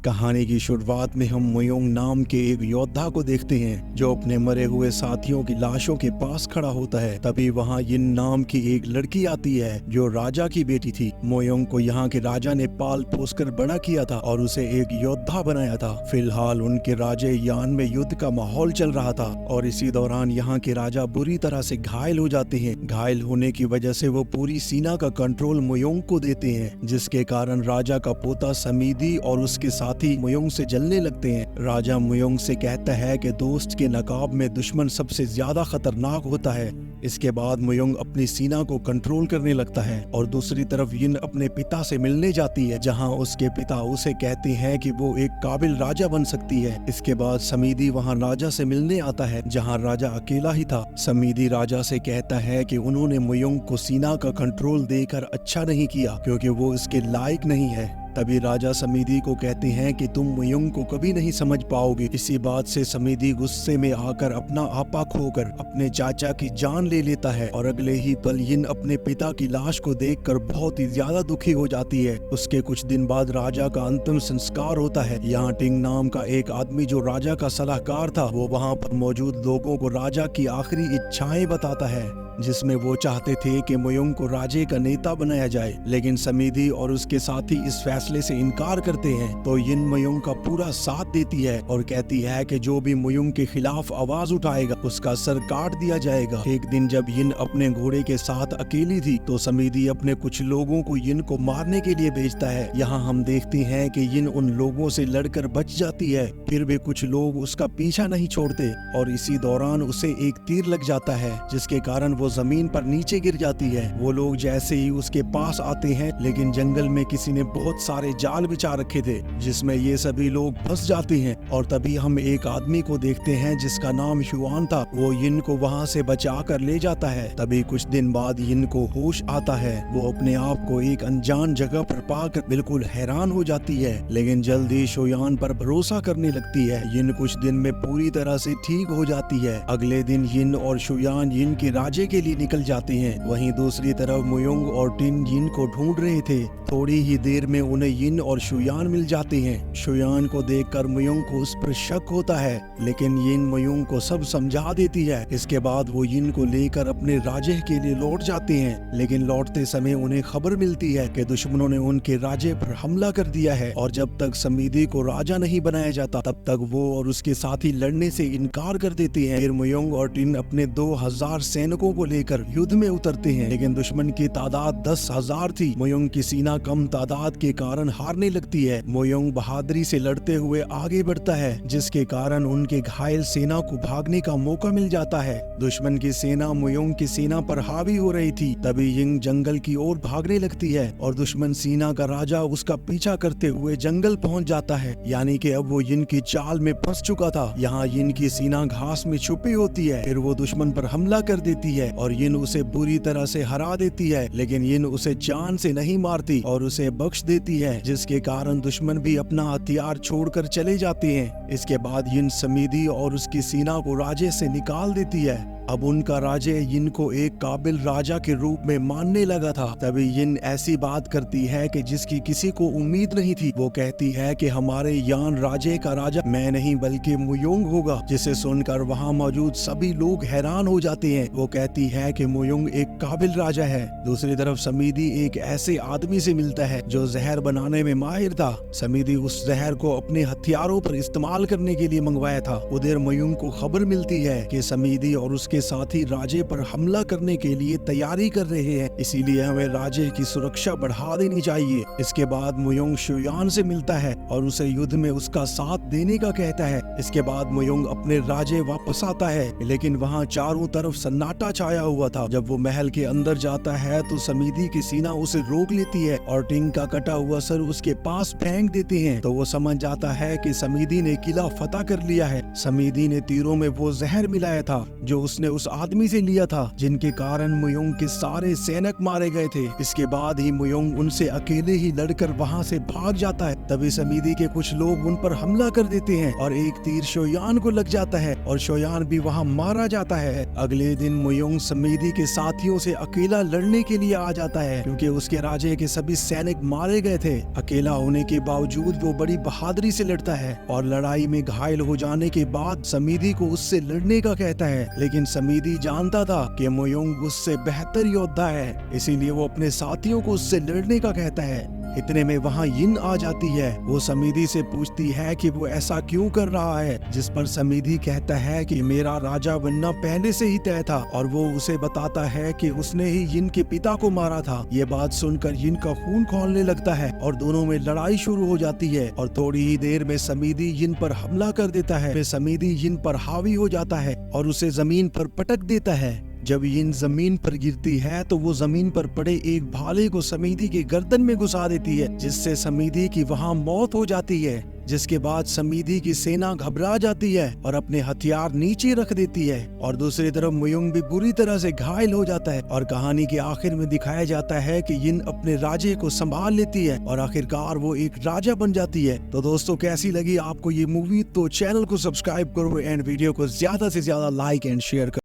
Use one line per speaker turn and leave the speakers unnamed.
कहानी की शुरुआत में हम मुयोंग नाम के एक योद्धा को देखते हैं जो अपने मरे हुए साथियों की लाशों के पास खड़ा होता है। तभी वहाँ यिन नाम की एक लड़की आती है जो राजा की बेटी थी। मुयोंग को यहाँ के राजा ने पाल पोस कर बड़ा किया था और उसे एक योद्धा बनाया था। फिलहाल उनके राजे यान में युद्ध का माहौल चल रहा था और इसी दौरान यहाँ के राजा बुरी तरह से घायल हो जाते हैं। घायल होने की वजह से वो पूरी सेना का कंट्रोल मुयोंग को देते हैं, जिसके कारण राजा का पोता समीदी और उसके साथी मुयोंग से जलने लगते हैं। राजा मुयोंग से कहता है कि दोस्त के नकाब में दुश्मन सबसे ज्यादा खतरनाक होता है। इसके बाद मुयोंग अपनी सेना को कंट्रोल करने लगता है और दूसरी तरफ यिन अपने पिता से मिलने जाती है, जहां उसके पिता उसे कहते हैं कि वो एक काबिल राजा बन सकती है। इसके बाद समीदी वहां राजा से मिलने आता है, जहां राजा अकेला ही था। समीदी राजा से कहता है कि उन्होंने मुयोंग को सेना का कंट्रोल देकर अच्छा नहीं किया क्योंकि वो इसके लायक नहीं है। तभी राजा समीदी को कहते हैं कि तुम मुयोंग को कभी नहीं समझ पाओगे। इसी बात से समीदी गुस्से में आकर अपना आपा खोकर अपने चाचा की जान ले लेता है और अगले ही पल यिन अपने पिता की लाश को देखकर बहुत ही ज्यादा दुखी हो जाती है। उसके कुछ दिन बाद राजा का अंतिम संस्कार होता है। यहाँ टिंग नाम का एक आदमी जो राजा का सलाहकार था, वो वहाँ पर मौजूद लोगों को राजा की आखिरी इच्छाएं बताता है, जिसमें वो चाहते थे कि मुयोंग को राजे का नेता बनाया जाए। लेकिन समीदी और उसके साथी इस फैसले से इनकार करते हैं, तो यिन मुयोंग का पूरा साथ देती है और कहती है कि जो भी मुयोंग के खिलाफ आवाज उठाएगा उसका सर काट दिया जाएगा। एक दिन जब यिन अपने घोड़े के साथ अकेली थी तो समीदी अपने कुछ लोगों को यिन को मारने के लिए भेजता है। यहाँ हम देखते हैं कि यिन उन लोगों से लड़कर बच जाती है, फिर भी कुछ लोग उसका पीछा नहीं छोड़ते और इसी दौरान उसे एक तीर लग जाता है, जिसके कारण वो जमीन पर नीचे गिर जाती है। वो लोग जैसे ही उसके पास आते हैं, लेकिन जंगल में किसी ने बहुत सारे जाल बिछा रखे थे जिसमें ये सभी लोग फंस जाते हैं। और तभी हम एक आदमी को देखते हैं जिसका नाम युआन था। वो यिन को वहाँ से बचा कर ले जाता है। तभी कुछ दिन बाद यिन को होश आता है। वो अपने आप को एक अनजान जगह पर पाकर बिल्कुल हैरान हो जाती है, लेकिन जल्द ही युआन पर भरोसा करने लगती है। यिन कुछ दिन में पूरी तरह से ठीक हो जाती है। अगले दिन यिन और युआन यिन के राजे के लिए निकल जाते हैं। वहीं दूसरी तरफ मुयोंग और टिन यिन को ढूंढ रहे थे। थोड़ी ही देर में उन्हें यिन और युआन मिल जाते हैं। युआन को देखकर मुयोंग को उस पर शक होता है, लेकिन यिन मुयोंग को सब समझा देती है। इसके बाद वो यिन को लेकर अपने राजे के लिए लौट जाते हैं, लेकिन लौटते समय उन्हें खबर मिलती है कि दुश्मनों ने उनके राजे पर हमला कर दिया है और जब तक समीदी को राजा नहीं बनाया जाता तब तक वो और उसके साथी लड़ने से इनकार कर देते हैं। फिर मुयोंग और टिन अपने 2000 सैनिकों को लेकर युद्ध में उतरते हैं, लेकिन दुश्मन की तादाद 10,000 थी। मुयोंग की सेना कम तादाद के कारण हारने लगती है। मुयोंग बहादुरी से लड़ते हुए आगे बढ़ता है, जिसके कारण उनके घायल सेना को भागने का मौका मिल जाता है। दुश्मन की सेना मुयोंग की सेना पर हावी हो रही थी। तभी यिन जंगल की ओर भागने लगती है और दुश्मन सेना का राजा उसका पीछा करते हुए जंगल पहुंच जाता है, यानी कि अब वो यिन की चाल में फंस चुका था। यहाँ यिन की सेना घास में छुपी होती है। फिर वो दुश्मन पर हमला कर देती है और यिन उसे बुरी तरह से हरा देती है, लेकिन यिन उसे जान से नहीं मारती और उसे बख्श देती है, जिसके कारण दुश्मन भी अपना हथियार छोड़कर चले जाते हैं। इसके बाद यिन समीदी और उसकी सेना को राजे से निकाल देती है। अब उनका राजे यिन को एक काबिल राजा के रूप में मानने लगा था। तभी यिन ऐसी बात करती है कि जिसकी किसी को उम्मीद नहीं थी। वो कहती है कि हमारे यान राजे का राजा मैं नहीं बल्कि मुयोंग होगा, जिसे सुनकर वहाँ मौजूद सभी लोग हैरान हो जाते हैं। वो कहती है कि मुयोंग एक काबिल राजा है। दूसरी तरफ समीदी एक ऐसे आदमी से मिलता है जो जहर बनाने में माहिर था। समीदी उस जहर को अपने हथियारों पर इस्तेमाल करने के लिए मंगवाया था। उधर मुयोंग को खबर मिलती है कि समीदी और उसके साथी राजे पर हमला करने के लिए तैयारी कर रहे हैं, इसीलिए हमें राजे की सुरक्षा बढ़ा देनी चाहिए। इसके बाद मुयोंग युआन से मिलता है और उसे युद्ध में उसका साथ देने का कहता है। इसके बाद मुयोंग अपने राजे वापस आता है, लेकिन वहाँ चारों तरफ सन्नाटा छाया हुआ था। जब वो महल के अंदर जाता है तो समीदी की सेना उसे रोक लेती है और टिंग का कटा हुआ सर उसके पास फेंक देते हैं। तो वो समझ जाता है कि समीदी ने किला फतह कर लिया है। समीदी ने तीरों में वो जहर मिलाया था जो उसने उसने उस आदमी से लिया था जिनके कारण मुयोंग के सारे सैनिक मारे गए थे। इसके बाद ही मुयोंग उनसे अकेले ही लड़कर वहाँ से भाग जाता है। तभी समीदी के कुछ लोग उन पर हमला कर देते हैं और एक तीर शोयान को लग जाता है और शोयान भी वहाँ मारा जाता है। अगले दिन मुयोंग समीदी के साथियों से अकेला लड़ने के लिए आ जाता है क्योंकि उसके राजे के सभी सैनिक मारे गए थे। अकेला होने के बावजूद वो बड़ी बहादुरी से लड़ता है और लड़ाई में घायल हो जाने के बाद समीदी को उससे लड़ने का कहता है, लेकिन समीदी जानता था कि मुयोंग उससे बेहतर योद्धा है, इसीलिए वो अपने साथियों को उससे लड़ने का कहता है। इतने में वहाँ यिन आ जाती है। वो समीदी से पूछती है कि वो ऐसा क्यों कर रहा है, जिस पर समीदी कहता है कि मेरा राजा बनना पहले से ही तय था और वो उसे बताता है कि उसने ही यिन के पिता को मारा था। ये बात सुनकर यिन का खून खौलने लगता है और दोनों में लड़ाई शुरू हो जाती है और थोड़ी ही देर में समीदी यिन पर हमला कर देता है। फिर समीदी यिन पर हावी हो जाता है और उसे जमीन पर पटक देता है। जब यिन जमीन पर गिरती है तो वो जमीन पर पड़े एक भाले को समीदी के गर्दन में घुसा देती है, जिससे समीदी की वहाँ मौत हो जाती है। जिसके बाद समीदी की सेना घबरा जाती है और अपने हथियार नीचे रख देती है और दूसरी तरफ मुयोंग भी बुरी तरह से घायल हो जाता है और कहानी के आखिर में दिखाया जाता है कि यिन अपने राजे को संभाल लेती है और आखिरकार वो एक राजा बन जाती है। तो दोस्तों, कैसी लगी आपको ये मूवी? तो चैनल को सब्सक्राइब करो एंड वीडियो को ज्यादा से ज्यादा लाइक एंड शेयर करो।